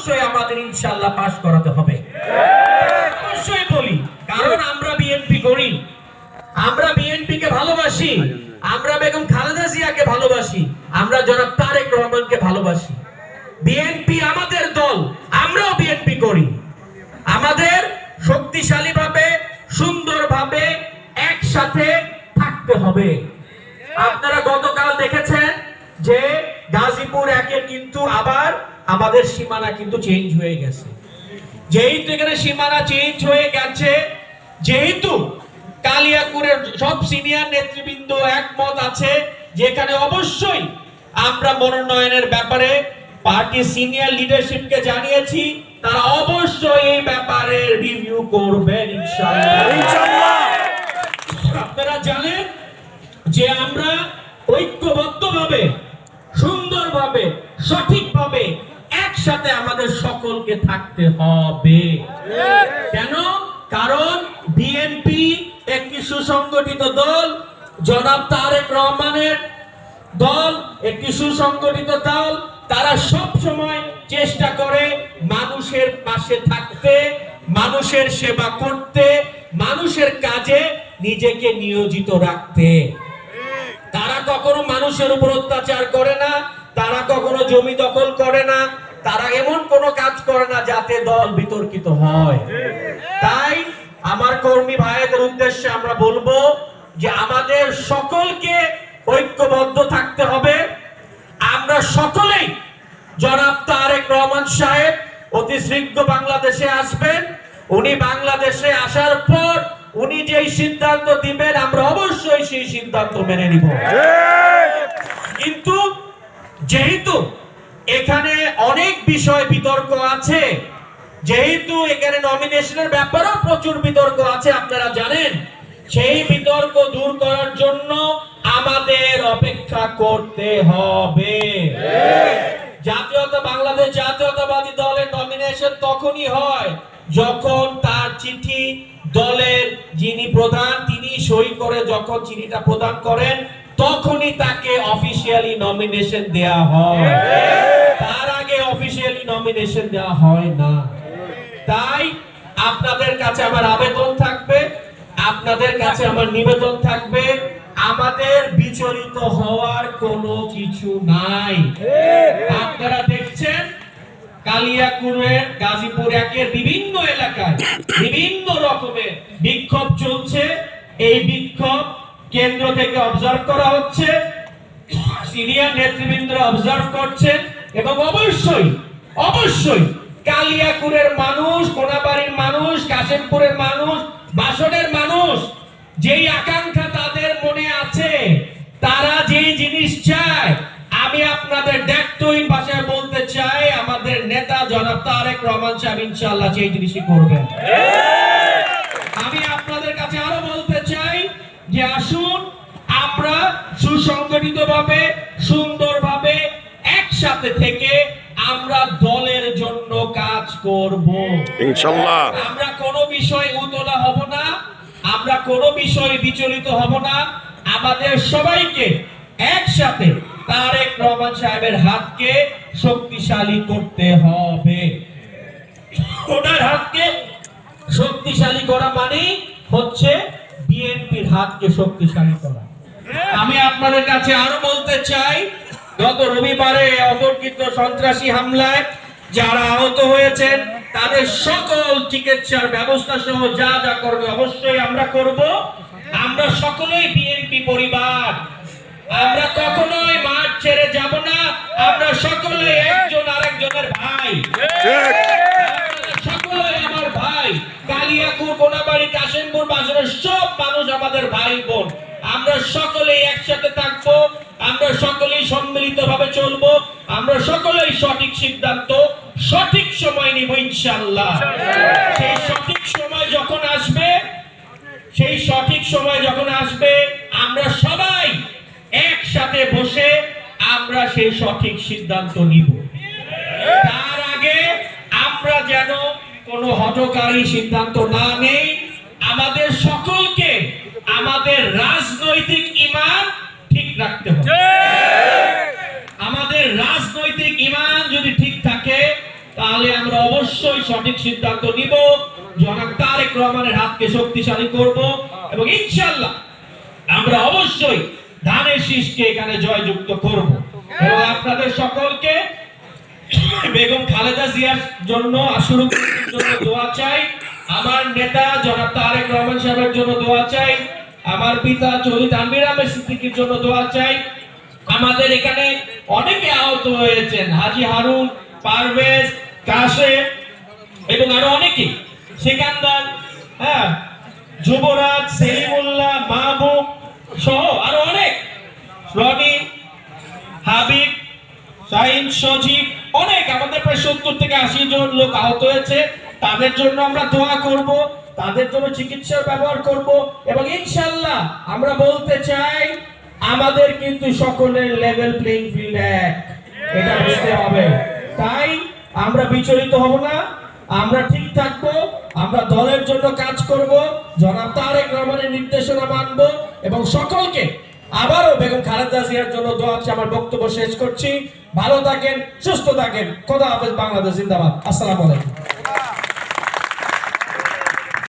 অবশ্যই আমাদের ইনশাআল্লাহ পাস করাতে হবে। অবশ্যই বলি, কারণ আমরা বিএনপি করি, আমরা বিএনপি কে ভালোবাসি, আমরা বেগম খালেদা জিয়াকে ভালোবাসি, আমরা জনাব তারেক রহমানকে ভালোবাসি। বিএনপি আমাদের দল, আমরাও বিএনপি করি। আমাদের শক্তিশালীভাবে সুন্দরভাবে একসাথে থাকতে হবে। আপনারা গতকাল দেখেছেন যে গাজীপুর একে কিন্তু আবার আমাদের সীমানা কিন্তু চেঞ্জ হয়ে গেছে। যেহেতু এখানে সীমানা চেঞ্জ হয়ে গেছে, যেহেতু কালিয়াকুরের সব সিনিয়র নেতৃবৃন্দ একমত আছে যেখানে অবশ্যই আমরা মনোনয়নের ব্যাপারে পার্টি সিনিয়র লিডারশিপকে জানিয়েছি, তারা অবশ্যই এই ব্যাপারে রিভিউ করবেন ইনশাআল্লাহ। আপনারা জানেন যে আমরা ঐক্যবদ্ধভাবে সুন্দরভাবে সঠিকভাবে একসাথে আমাদের সকলকে থাকতে হবে। কেন? কারণ বিএনপি একটি সুসংগঠিত দল, জনাব তারেক রহমানের দল একটি সুসংগঠিত দল। তারা সব সময় চেষ্টা করে মানুষের পাশে থাকতে, মানুষের সেবা করতে, মানুষের কাজে নিজেকে নিয়োজিত রাখতে। তারা কখনো মানুষের উপর অত্যাচার করে না, তারা কখনো জমি দখল করে না, তারা এমন কোনো কাজ করে না যাতে দল বিতর্কিত হয়। তাই আমার কর্মী ভাইদের উদ্দেশ্যে আমরা বলবো যে আমাদের সকলকে ঐক্যবদ্ধ থাকতে হবে। আমরা সকলেই জনাব তারেক রহমান সাহেব অতি শীঘ্র বাংলাদেশে আসবেন। উনি বাংলাদেশে আসার পর উনি যেই সিদ্ধান্ত দিবেন আমরা অবশ্যই সেই সিদ্ধান্ত মেনে নিব। কিন্তু যেহেতু এখানে অনেক বিষয় বিতর্ক আছে, যেহেতু এখানে নমিনেশনের ব্যাপারেও প্রচুর বিতর্ক আছে আপনারা জানেন, সেই বিতর্ক দূর করার জন্য আমাদের অপেক্ষা করতে হবে। বাংলাদেশ জাতীয়তাবাদী দলের নমিনেশন তখনই হয় যখন তার চিঠি দলের যিনি প্রধান তিনি সই করে, যখন চিঠিটা প্রদান করেন তখনই তাকে অফিশিয়ালি নমিনেশন দেয়া হয়, তার আগে অফিশিয়ালি নমিনেশন দেওয়া হয় না। তাই আপনাদের কাছে আমার আবেদন থাকবে, আপনাদের কাছে আমার নিবেদন থাকবে, আমাদের বিচলিত হওয়ার কোনো কিছু নাই। আপনারা দেখছেন কালিয়াকুরের গাজীপুর একের বিভিন্ন এলাকায় বিভিন্ন রকমের বিক্ষোভ চলছে। এই বিক্ষোভ কেন্দ্র থেকে অবজার্ভ করা হচ্ছে, সিনিয়র নেতৃবৃন্দরা অবজার্ভ করছেন এবং অবশ্যই অবশ্যই কালিয়াকুরের মানুষ, কোনাবাড়ির মানুষ, কাশিমপুরের মানুষ, বাসনের মানুষ যেই আকাঙ্ক্ষা তাদের মনে আছে, তারা যেই জিনিস চায়, আমি আপনাদের দায়িত্বহীন ভাষায় বলতে চাই আমাদের নেতা জনাব তারেক রহমান সাহেব ইনশাআল্লাহ সেই জিনিসই করবেন। আমি আপনাদের কাছে আরো বলতে চাই যে আসুন আমরা সুসংগঠিতভাবে সুন্দরভাবে একসাথে থেকে আমরা দলের জন্য কাজ করব ইনশাআল্লাহ। আমরা কোনো বিষয় উতলা হব না, আমরা কোনো বিষয় বিচলিত হব না। আমাদের সবাইকে একসাথে তারেক রহমান সাহেবের হাতকে শক্তিশালী করতে হবে। ওনার হাতকে শক্তিশালী করা মানে হচ্ছে বিএনপির হাতকে শক্তিশালী করা। আমি আপনাদের কাছে আরো বলতে চাই, গত রবিবারে অতর্কিত সন্ত্রাসী হামলায় যারা আহত হয়েছেন তাদের সকল চিকিৎসার ব্যবস্থা সহ যা যা করবে অবশ্যই আমরা করব। আমরা সকলেই বিএনপি পরিবার, আমরা কখনোই মাঠ ছেড়ে যাব না। আমরা সকলে একজন আরেকজনের ভাই, সকলেই আমার ভাই। কালিয়াকুর, কোনাবাড়ি, কাশিমপুর, বাসনের সব মানুষ আমাদের ভাই বোন। আমরা সকলেই একসাথে থাকবো, আমরা সকলেই সম্মিলিতভাবে চলবো, আমরা সকলেই সঠিক সিদ্ধান্ত সঠিক সময় নিব ইনশাআল্লাহ। সেই সঠিক সময় যখন আসবে, সেই সঠিক সময় যখন আসবে আমরা সবাই একসাথে বসে আমরা সেই সঠিক সিদ্ধান্ত নিব। তার আগে আমরা যেন কোনো হঠকারী সিদ্ধান্ত না নেই। আমাদের সকলকে আমাদের রাজনৈতিক ঈমান ঠিক রাখতে হবে। আমাদের রাজনৈতিক ঈমান যদি ঠিক থাকে তাহলে আমরা অবশ্যই সঠিক সিদ্ধান্ত নিব, জনাব তারেক রহমানের হাতকে শক্তিশালী করব এবং ইনশাআল্লাহ আমরা অবশ্যই ধানের শীষকে এখানে জয়যুক্ত করব। এবং আপনাদের সকলকে বেগম খালেদা জিয়ার জন্য আশুরুদ্দিনের জন্য দোয়া চাই, আমার নেতা জনাব তারেক রহমান সাহেবের জন্য দোয়া চাই, আমার পিতা চৌধুরী তানভীর আহমেদ সিদ্দিকীর জন্য দোয়া চাই। আমাদের এখানে অনেকে আহত হয়েছেন, হাজী হারুন, পারভেজ, কাশেম এবং আরো অনেকে, সিকান্দার, হ্যাঁ, যুবরাজ, সেলিমুল্লাহ, মাহবুব সহ আরো অনেক, রনি, হাবিব, শাহিন, সজীব, অনেক, আমাদের প্রায় 70 থেকে 80 জন লোক আহত হয়েছে। তাদের জন্য আমরা দোয়া করব, তাদের জন্য চিকিৎসার ব্যবহার করব এবং ইনশাআল্লাহ আমরা বলতে চাই আমাদের কিন্তু সকলের লেভেল প্লেইং ফিল্ড এক, এটা বুঝতে হবে। তাই আমরা বিচলিত হব না, আমরা ঠিক থাকবো, আমরা দলের জন্য কাজ করব, জনাব তারেক রহমানের নির্দেশনা মানব এবং সকলকে আবারও বেগম খালেদা জিয়ার জন্য দোয়া আছে। আমার বক্তব্য শেষ করছি। ভালো থাকেন, সুস্থ থাকেন, খোদা হাফেজ, বাংলাদেশ জিন্দাবাদ, আসসালামু আলাইকুম।